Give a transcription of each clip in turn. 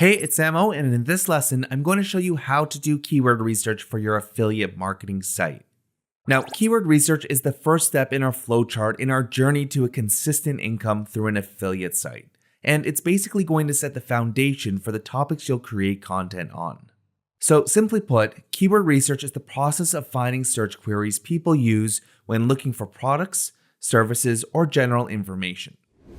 Hey, it's Samo, and in this lesson, I'm going to show you how to do keyword research for your affiliate marketing site. Now, keyword research is the first step in our flowchart in our journey to a consistent income through an affiliate site, and it's basically going to set the foundation for the topics you'll create content on. So simply put, keyword research is the process of finding search queries people use when looking for products, services, or general information.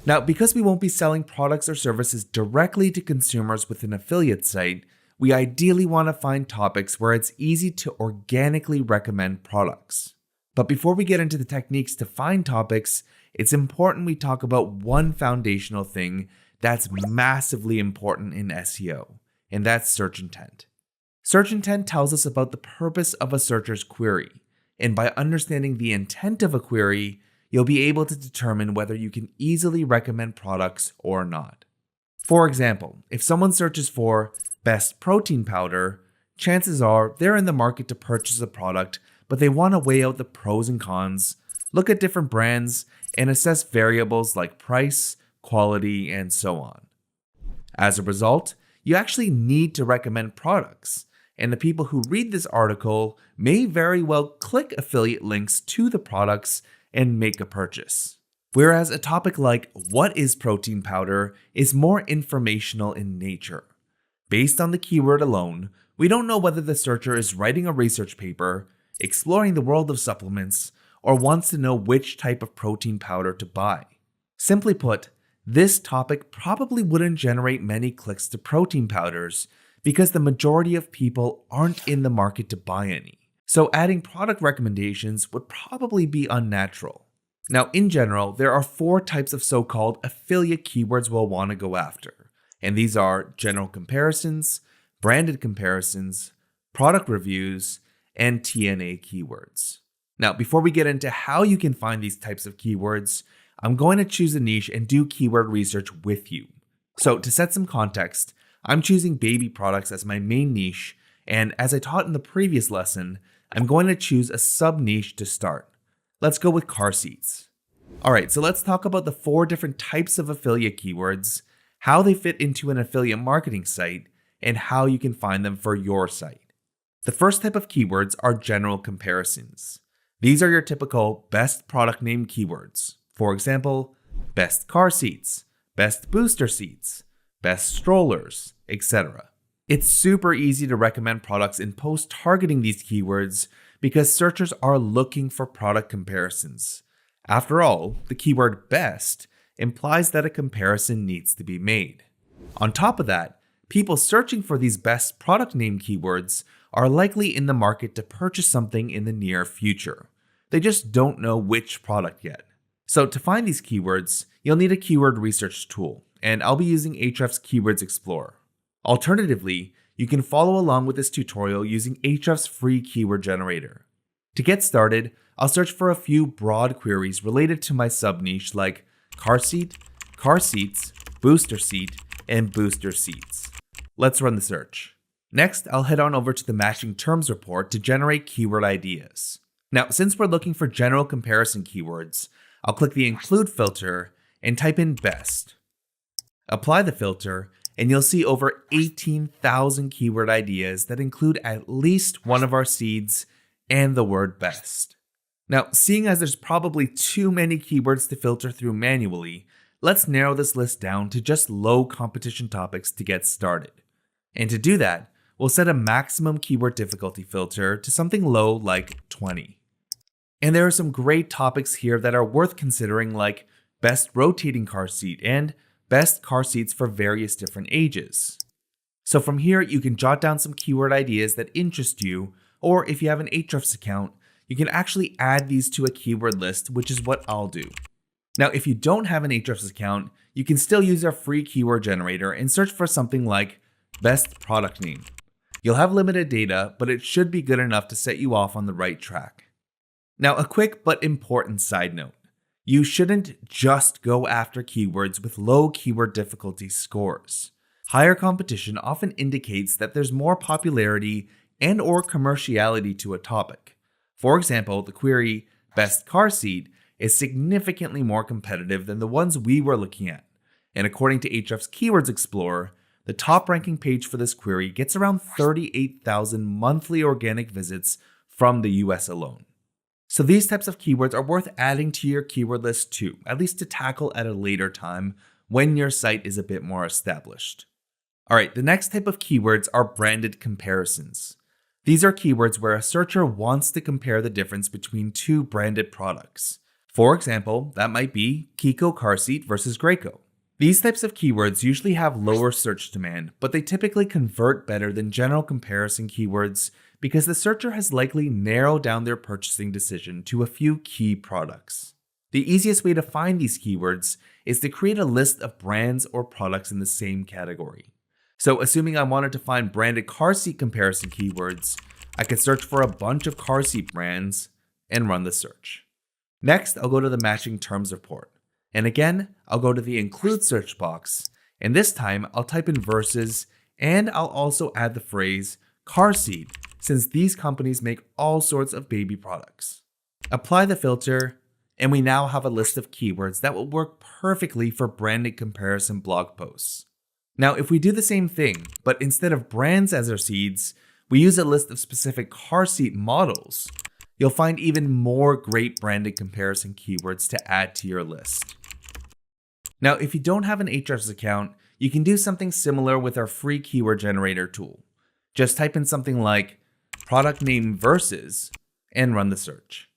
Now, because we won't be selling products or services directly to consumers with an affiliate site, we ideally want to find topics where it's easy to organically recommend products. But before we get into the techniques to find topics, it's important we talk about one foundational thing that's massively important in SEO, and that's search intent. Search intent tells us about the purpose of a searcher's query, and by understanding the intent of a query, you'll be able to determine whether you can easily recommend products or not. For example, if someone searches for best protein powder, chances are they're in the market to purchase a product, but they want to weigh out the pros and cons, look at different brands, and assess variables like price, quality, and so on. As a result, you actually need to recommend products, and the people who read this article may very well click affiliate links to the products and make a purchase. Whereas a topic like what is protein powder is more informational in nature. Based on the keyword alone, we don't know whether the searcher is writing a research paper, exploring the world of supplements, or wants to know which type of protein powder to buy. Simply put, this topic probably wouldn't generate many clicks to protein powders because the majority of people aren't in the market to buy any. So adding product recommendations would probably be unnatural. Now, in general, there are 4 types of so-called affiliate keywords we'll want to go after. And these are general comparisons, branded comparisons, product reviews, and TNA keywords. Now, before we get into how you can find these types of keywords, I'm going to choose a niche and do keyword research with you. So to set some context, I'm choosing baby products as my main niche, and as I taught in the previous lesson, I'm going to choose a sub-niche to start. Let's go with car seats. Alright, so let's talk about the 4 different types of affiliate keywords, how they fit into an affiliate marketing site, and how you can find them for your site. The first type of keywords are general comparisons. These are your typical best product name keywords. For example, best car seats, best booster seats, best strollers, etc. It's super easy to recommend products in posts targeting these keywords because searchers are looking for product comparisons. After all, the keyword best implies that a comparison needs to be made. On top of that, people searching for these best product name keywords are likely in the market to purchase something in the near future. They just don't know which product yet. So to find these keywords, you'll need a keyword research tool, and I'll be using Ahrefs Keywords Explorer. Alternatively, you can follow along with this tutorial using Ahrefs' free keyword generator. To get started, I'll search for a few broad queries related to my sub-niche like car seat, car seats, booster seat, and booster seats. Let's run the search. Next, I'll head on over to the matching terms report to generate keyword ideas. Now, since we're looking for general comparison keywords, I'll click the include filter and type in best. Apply the filter, and you'll see over 18,000 keyword ideas that include at least one of our seeds and the word best. Now, seeing as there's probably too many keywords to filter through manually, let's narrow this list down to just low competition topics to get started. And to do that, we'll set a maximum keyword difficulty filter to something low like 20. And there are some great topics here that are worth considering like best rotating car seat and best car seats for various different ages. So from here, you can jot down some keyword ideas that interest you, or if you have an Ahrefs account, you can actually add these to a keyword list, which is what I'll do. Now, if you don't have an Ahrefs account, you can still use our free keyword generator and search for something like best product name. You'll have limited data, but it should be good enough to set you off on the right track. Now, a quick but important side note. You shouldn't just go after keywords with low keyword difficulty scores. Higher competition often indicates that there's more popularity and/or commerciality to a topic. For example, the query best car seat is significantly more competitive than the ones we were looking at. And according to Ahrefs Keywords Explorer, The top ranking page for this query gets around 38,000 monthly organic visits from the US alone. So these types of keywords are worth adding to your keyword list too, at least to tackle at a later time when your site is a bit more established. Alright, the next type of keywords are branded comparisons. These are keywords where a searcher wants to compare the difference between two branded products. For example, that might be Kiko car seat versus Graco. These types of keywords usually have lower search demand, but they typically convert better than general comparison keywords because the searcher has likely narrowed down their purchasing decision to a few key products. The easiest way to find these keywords is to create a list of brands or products in the same category. So assuming I wanted to find branded car seat comparison keywords, I could search for a bunch of car seat brands and run the search. Next, I'll go to the matching terms report. And again, I'll go to the include search box, and this time I'll type in versus, and I'll also add the phrase car seat, since these companies make all sorts of baby products. Apply the filter, and we now have a list of keywords that will work perfectly for branded comparison blog posts. Now, if we do the same thing, but instead of brands as our seeds, we use a list of specific car seat models, you'll find even more great branded comparison keywords to add to your list. Now, if you don't have an Ahrefs account, you can do something similar with our free keyword generator tool. Just type in something like product name versus and run the search.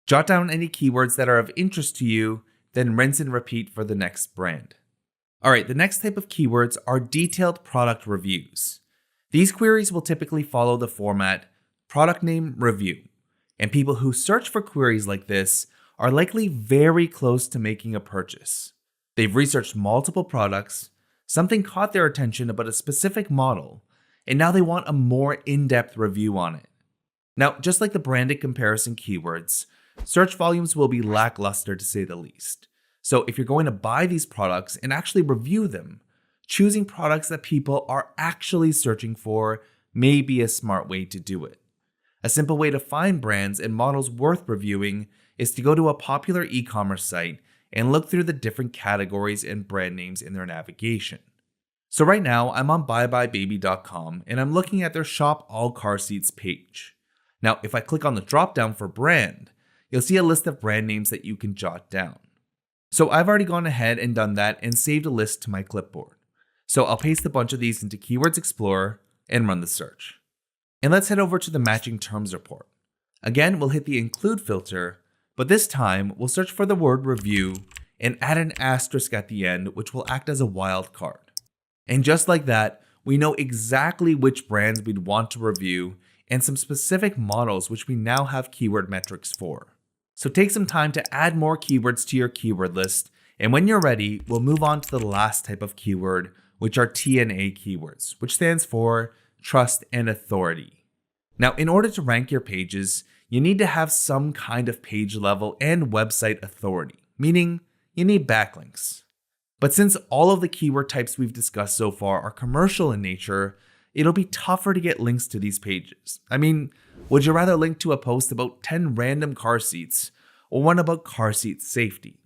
Jot down any keywords that are of interest to you, then rinse and repeat for the next brand. Alright, the next type of keywords are detailed product reviews. These queries will typically follow the format product name review, and people who search for queries like this are likely very close to making a purchase. They've researched multiple products, something caught their attention about a specific model, and now they want a more in-depth review on it. Now, just like the branded comparison keywords, search volumes will be lackluster to say the least. So if you're going to buy these products and actually review them, choosing products that people are actually searching for may be a smart way to do it. A simple way to find brands and models worth reviewing is to go to a popular e-commerce site and look through the different categories and brand names in their navigation. So right now, I'm on buyebuybaby.com and I'm looking at their Shop All Car Seats page. Now, if I click on the drop-down for brand, you'll see a list of brand names that you can jot down. So I've already gone ahead and done that and saved a list to my clipboard. So I'll paste a bunch of these into Keywords Explorer and run the search. And let's head over to the matching terms report. Again, we'll hit the include filter, but this time we'll search for the word review and add an asterisk at the end, which will act as a wildcard. And just like that, we know exactly which brands we'd want to review and some specific models which we now have keyword metrics for. So take some time to add more keywords to your keyword list, and when you're ready, we'll move on to the last type of keyword, which are TNA keywords, which stands for trust and authority. Now, in order to rank your pages, you need to have some kind of page level and website authority, meaning you need backlinks. But since all of the keyword types we've discussed so far are commercial in nature, it'll be tougher to get links to these pages. I mean, would you rather link to a post about 10 random car seats or one about car seat safety?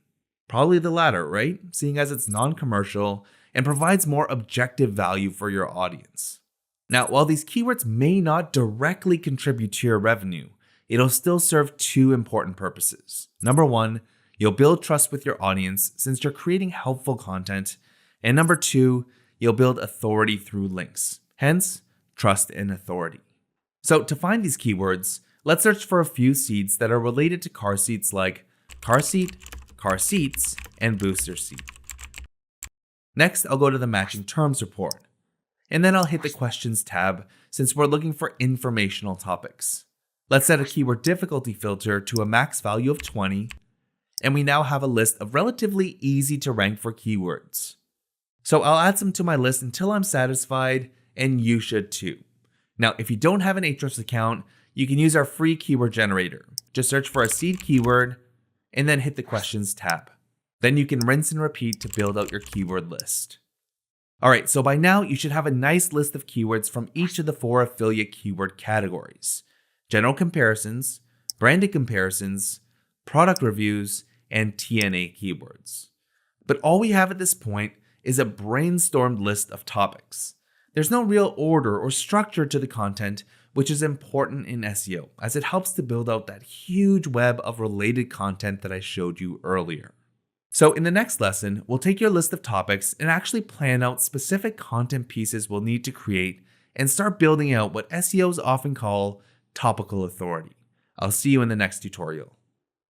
Probably the latter, right? Seeing as it's non-commercial and provides more objective value for your audience. Now, while these keywords may not directly contribute to your revenue, it'll still serve two important purposes. Number one, you'll build trust with your audience since you're creating helpful content. And number two, you'll build authority through links, hence trust and authority. So to find these keywords, let's search for a few seeds that are related to car seats like car seat, car seats, and booster seat. Next, I'll go to the matching terms report. And then I'll hit the questions tab since we're looking for informational topics. Let's set a keyword difficulty filter to a max value of 20, and we now have a list of relatively easy to rank for keywords. So I'll add some to my list until I'm satisfied, and you should too. Now, if you don't have an Ahrefs account, you can use our free keyword generator. Just search for a seed keyword, and then hit the questions tab. Then you can rinse and repeat to build out your keyword list. Alright, so by now you should have a nice list of keywords from each of the 4 affiliate keyword categories: general comparisons, branded comparisons, product reviews, and TNA keywords. But all we have at this point is a brainstormed list of topics. There's no real order or structure to the content, which is important in SEO, as it helps to build out that huge web of related content that I showed you earlier. So in the next lesson, we'll take your list of topics and actually plan out specific content pieces we'll need to create and start building out what SEOs often call topical authority. I'll see you in the next tutorial.